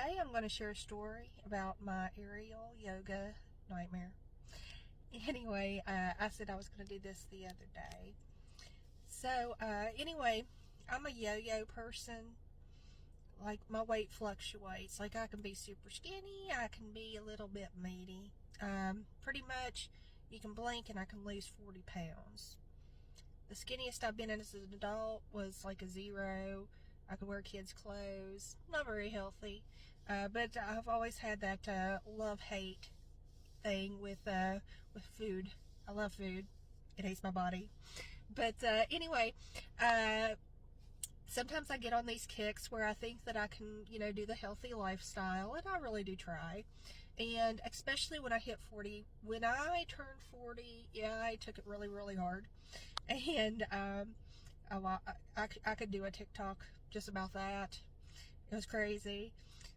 today I'm going to share a story about my aerial yoga nightmare. Anyway, I said I was going to do this the other day. So, anyway, I'm a yo-yo person. Like, my weight fluctuates. Like, I can be super skinny, I can be a little bit meaty. Pretty much, you can blink and I can lose 40 pounds. The skinniest I've been as an adult was like a 0. I could wear kids' clothes. Not very healthy. But I've always had that love-hate thing with food. I love food. It hates my body. But anyway, sometimes I get on these kicks where I think that I can, do the healthy lifestyle, and I really do try. And especially when I hit 40, when I turned 40, yeah, I took it really, really hard. And I could do a TikTok just about that. It was crazy.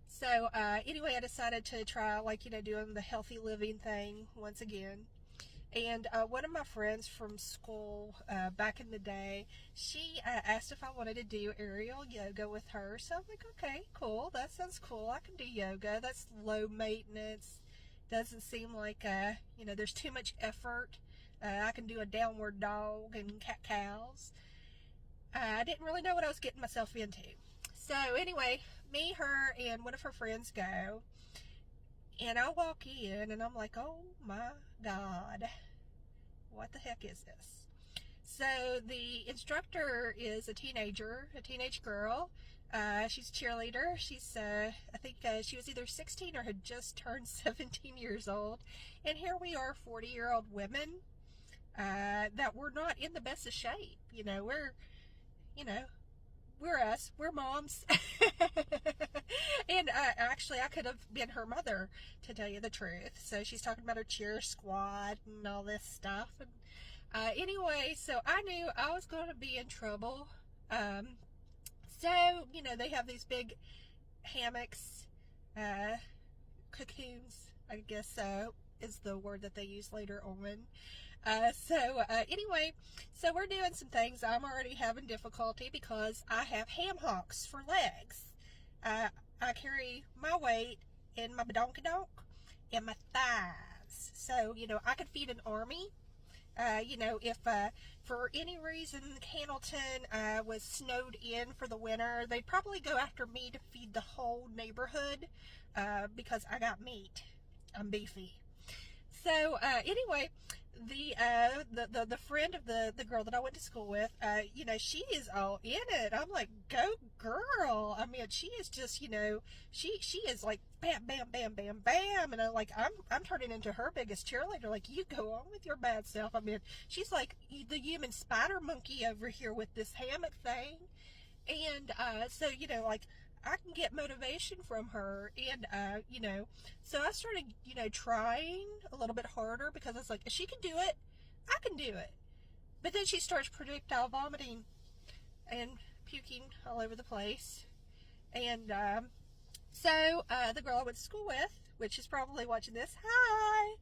So anyway, I decided to try, doing the healthy living thing once again. And one of my friends from school back in the day, she asked if I wanted to do aerial yoga with her. So I'm like, okay, cool. That sounds cool. I can do yoga. That's low maintenance. Doesn't seem like, there's too much effort. I can do a downward dog and cat-cows. I didn't really know what I was getting myself into. So anyway, me, her, and one of her friends go. And I walk in and I'm like, oh my God, what the heck is this? So the instructor is a teenage girl. She's a cheerleader. She's, I think she was either 16 or had just turned 17 years old. And here we are, 40-year-old women that we're not in the best of shape. We're us. We're moms. And actually, I could have been her mother, to tell you the truth. So she's talking about her cheer squad and all this stuff. And anyway, so I knew I was going to be in trouble. So, they have these big hammocks, cocoons, I guess is the word that they use later on. Anyway, so we're doing some things. I'm already having difficulty because I have ham hocks for legs. I carry my weight in my badonkadonk and my thighs. So, I could feed an army. If for any reason Hamilton was snowed in for the winter, they'd probably go after me to feed the whole neighborhood because I got meat. I'm beefy. So anyway, the friend of the girl that I went to school with, she is all in it. I'm like, go girl. I mean, she is just, she is like bam, bam, bam, bam, bam, and I'm turning into her biggest cheerleader. Like, you go on with your bad self. I mean, she's like the human spider monkey over here with this hammock thing, and so I can get motivation from her, and so I started trying a little bit harder because I was like, if she can do it, I can do it. But then she starts projectile vomiting and puking all over the place. And so the girl I went to school with, which is probably watching this, hi,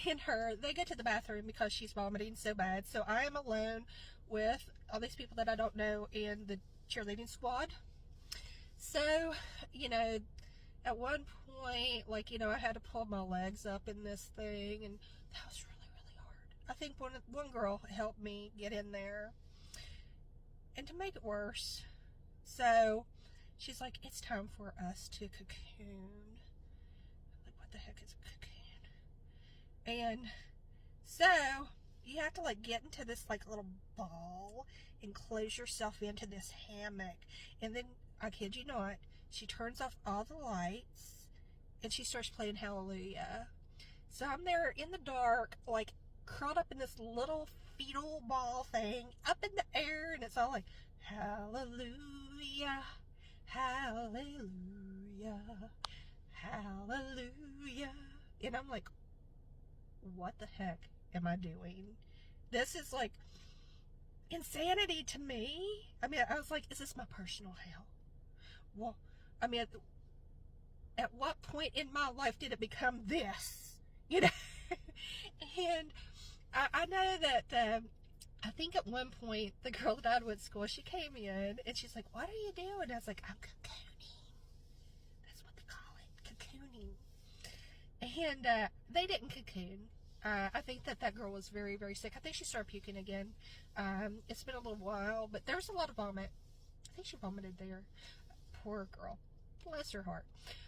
and her, they go to the bathroom because she's vomiting so bad. So I am alone with all these people that I don't know in the cheerleading squad. So, at one point, I had to pull my legs up in this thing, and that was really, really hard. I think one girl helped me get in there. And to make it worse, so she's like, it's time for us to cocoon. I'm like, what the heck is a cocoon? And so you have to get into this little ball and close yourself into this hammock, and then I kid you not, she turns off all the lights and she starts playing Hallelujah. So I'm there in the dark, curled up in this little fetal ball thing up in the air, and it's all like, Hallelujah, Hallelujah, Hallelujah. And I'm like, what the heck am I doing? This is insanity to me. I mean, I was like, is this my personal hell? Well, I mean, at what point in my life did it become this? And I know that I think at one point the girl that I went to school, she came in and she's like, what are you doing? I was like, I'm cocooning. That's what And they didn't cocoon. I think that girl was very, very sick. I think she started puking again. It's been a little while, but there was a lot of vomit. I think she vomited there. Poor girl. Bless her heart.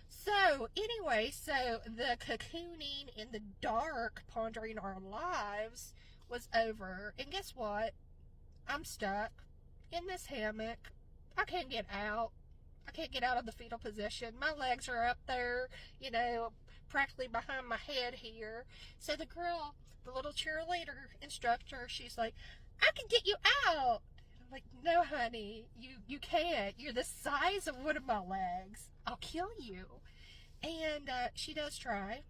So, anyway, so the cocooning in the dark, pondering our lives, was over. And guess what? I'm stuck in this hammock. I can't get out. I can't get out of the fetal position. My legs are up there, you know, practically behind my head here. So the girl, the little cheerleader instructor, she's like, I can get you out. I'm like, no, honey, you can't. You're the size of one of my legs. I'll kill you. And she does try.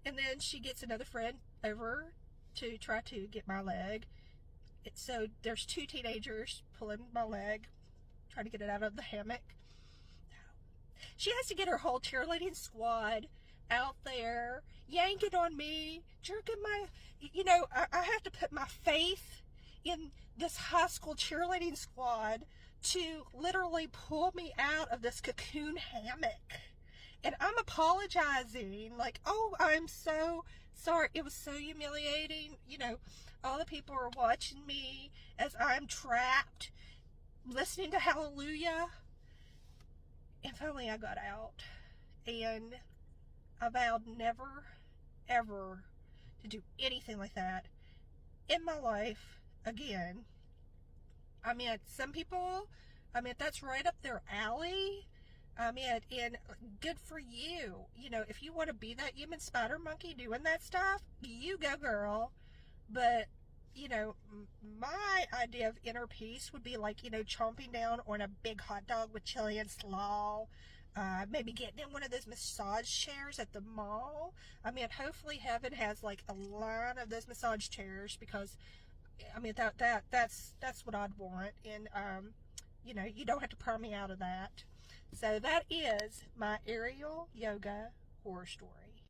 And then she gets another friend over to try to get my leg. So there's two teenagers pulling my leg, trying to get it out of the hammock. She has to get her whole cheerleading squad out there, yanking on me, jerking my, you know, I have to put my faith in this high school cheerleading squad to literally pull me out of this cocoon hammock. And I'm apologizing, like, oh, I'm so sorry. It was so humiliating. You know, all the people are watching me as I'm trapped, listening to Hallelujah. And finally I got out. And I vowed never, ever to do anything like that in my life again. I mean, some people, that's right up their alley. And good for you. You know, if you want to be that human spider monkey doing that stuff, you go, girl. But, you know, my idea of inner peace would be like, you know, chomping down on a big hot dog with chili and slaw. Maybe getting in one of those massage chairs at the mall. Hopefully heaven has like a line of those massage chairs, because that's what I'd want. And you know, you don't have to pry me out of that. So that is my aerial yoga horror story.